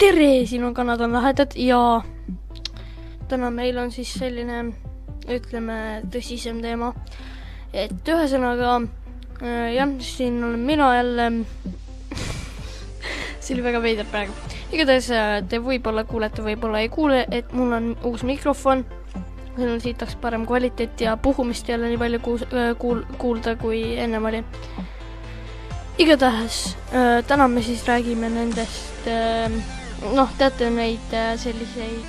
tere, siin on Kanad on lahedad ja täna meil on siis selline, ütleme, tõsisem teema. Et ühesõnaga, jah, siin olen mina jälle, see oli väga veider praegu. Igatahes te võib-olla kuulete, võib-olla ei kuule, et mul on uus mikrofon. Siin on siitaks parem kvaliteet ja puhumist jälle nii palju kuulda kui ennem oli. Igatahes, täna me siis räägime nendest, teate neid selliseid,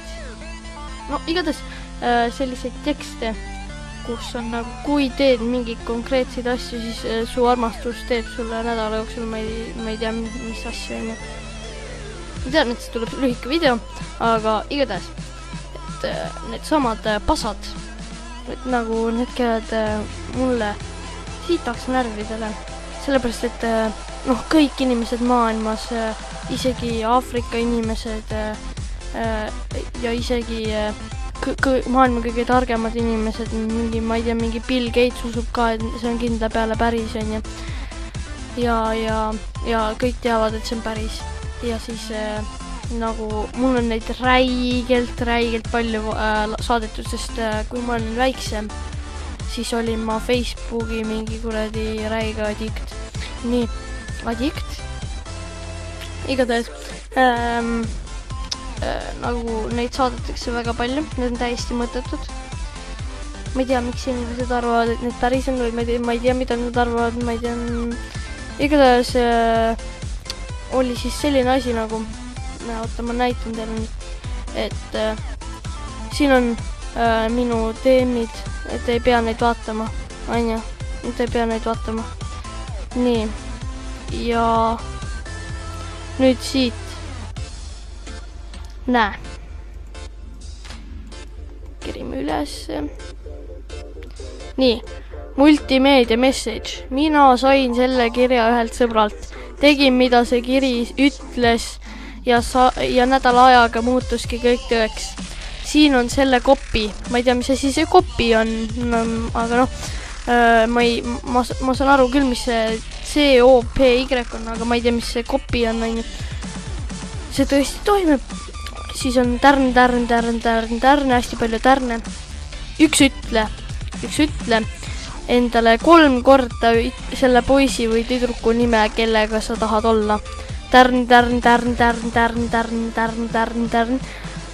igatahes selliseid tekste, kus on nagu, kui teed mingeid konkreetseid asju, siis su armastus teeb sulle nädala jooksul, ma ei tea, mis asju on. Ma tean, et see tuleb lühike video, aga igatahes, et need samad pasad, et nagu need käivad mulle siitaks närvidele. Sellepärast, et kõik inimesed maailmas, isegi Aafrika inimesed ja isegi maailma kõige targemad inimesed, ma ei tea, mingi Bill Gates usub ka, et see on kindla peale päris, on ju. Ja kõik teavad, et see on päris. Ja siis nagu mul on neid räigelt palju saadetud, sest kui ma olen väiksem, siis olin ma Facebooki mingi kuradi räige addikt. Nii, addikt. Igatahes, nagu neid saadetakse väga palju, need on täiesti mõttetud. Ma ei tea, miks inimesed arvavad, et need päris on, või ma ei tea, mida nad arvavad, ma ei tea. Igatahes oli siis selline asi nagu, ma näitan teile nüüd, et siin on minu teemid, et ei pea neid vaatama, on ju, et ei pea neid vaatama. Nii, ja nüüd siit, näe, kerime üles. Nii, multimeedia message, mina sain selle kirja ühelt sõbralt, tegin, mida see kiri ütles ja nädala ajaga muutuski kõik tõeks. Siin on selle kopi, ma ei tea, mis asi see kopi on, aga ma saan aru küll, mis see COPY on, aga ma ei tea, mis see kopi on. See tõesti toimub. Siis on tärn, hästi palju tärne. Üks ütle endale 3 korda selle poisi või tüdruku nime, kellega sa tahad olla. Tärn.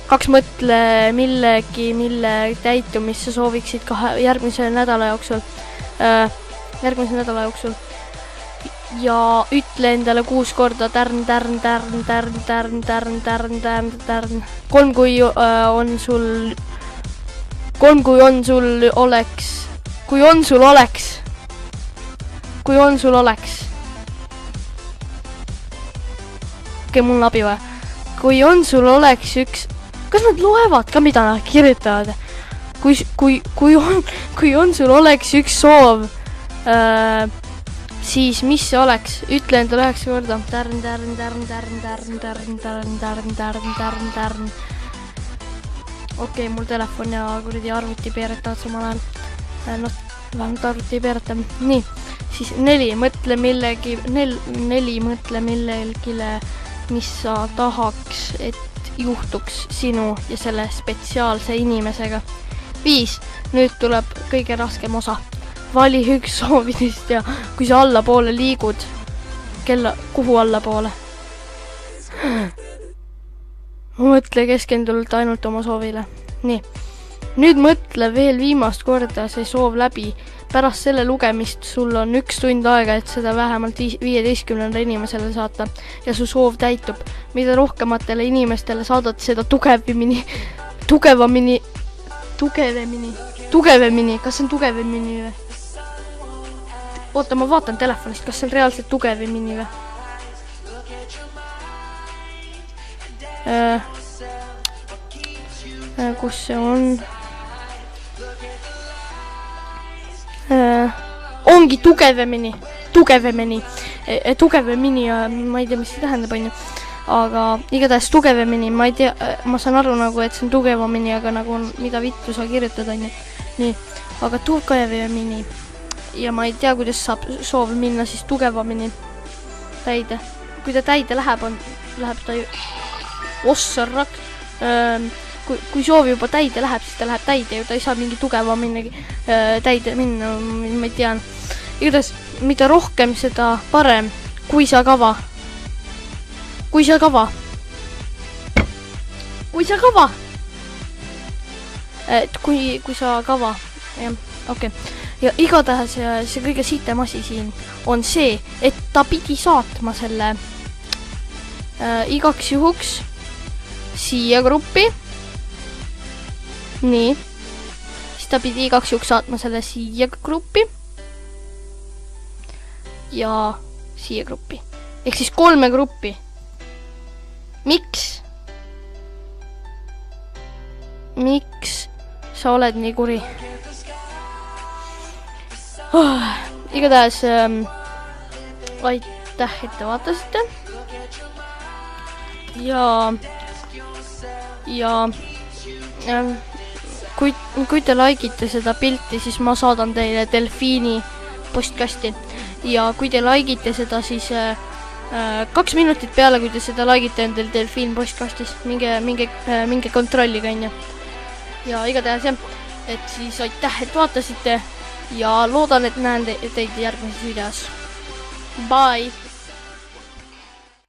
2 mõtle millegi, mille täitumist sa sooviksid järgmise nädala jooksul. Ja ütle endale 6 korda tärn. 3 kui on sul oleks. Kui on sul oleks. Okei, mul on abi vaja. Kui on sul oleks üks. Kas nad loevad ka, mida nad kirjutavad? Kui on sul oleks üks soov, siis mis see oleks? Ütle endale 9 korda. Tärn. Okei, mul telefon ja kuradi arvuti peeretavad samal ajal. Vähemalt arvuti ei peereta. Nii, siis 4 mõtle millegile, mis sa tahaks, et juhtuks sinu ja selle spetsiaalse inimesega. 5. Nüüd tuleb kõige raskem osa. Vali üks soovidest ja kui sa allapoole liigud, kuhu allapoole? Mõtle keskendult ainult oma soovile. Nii. Nüüd mõtle veel viimast korda see soov läbi. Pärast selle lugemist sul on 1 tund aega, et seda vähemalt 15 inimesele saata ja su soov täitub. Mida rohkematele inimestele saadad, seda tugevamini. Kas see on tugevamini või? Oota, ma vaatan telefonist, kas see on reaalselt tugevamini või? Kus see on? Ongi tugevamini, ma ei tea, mis see tähendab, on ju. Aga igatahes tugevamini, ma ei tea, ma saan aru nagu, et see on tugevamini, aga nagu mida vittu sa kirjutad, on ju. Nii, aga tugevamini. Ja ma ei tea, kuidas saab soov minna siis tugevamini täide. Kui ta täide läheb ta ju Ossarrak. Kui soovi juba täide läheb, siis ta läheb täide ja ta ei saa mingi tugeva minnagi täide minna, ma ei tean. Igatahes, mida rohkem seda parem, kui sa kava. Jah, okei. Ja igatahes see kõige sitem asi siin on see, et ta pidi saatma selle igaks juhuks siia gruppi. Nii. Siis ta pidi igaks juhuks saatma selle siia gruppi. Ja siia gruppi. Ehk siis 3 gruppi. Miks sa oled nii kuri? Igatahes aitäh, et te vaatasite. Ja kui te likeite seda pilti, siis ma saadan teile delfiini postkasti. Ja kui te likeite seda, siis 2 minutit peale, kui te seda likeite, on teil delfiin postkastis. Minge kontrolliga, onju. Ja igatahes jah, et siis aitäh, et vaatasite ja loodan, et näen teid järgmises videos. Bye!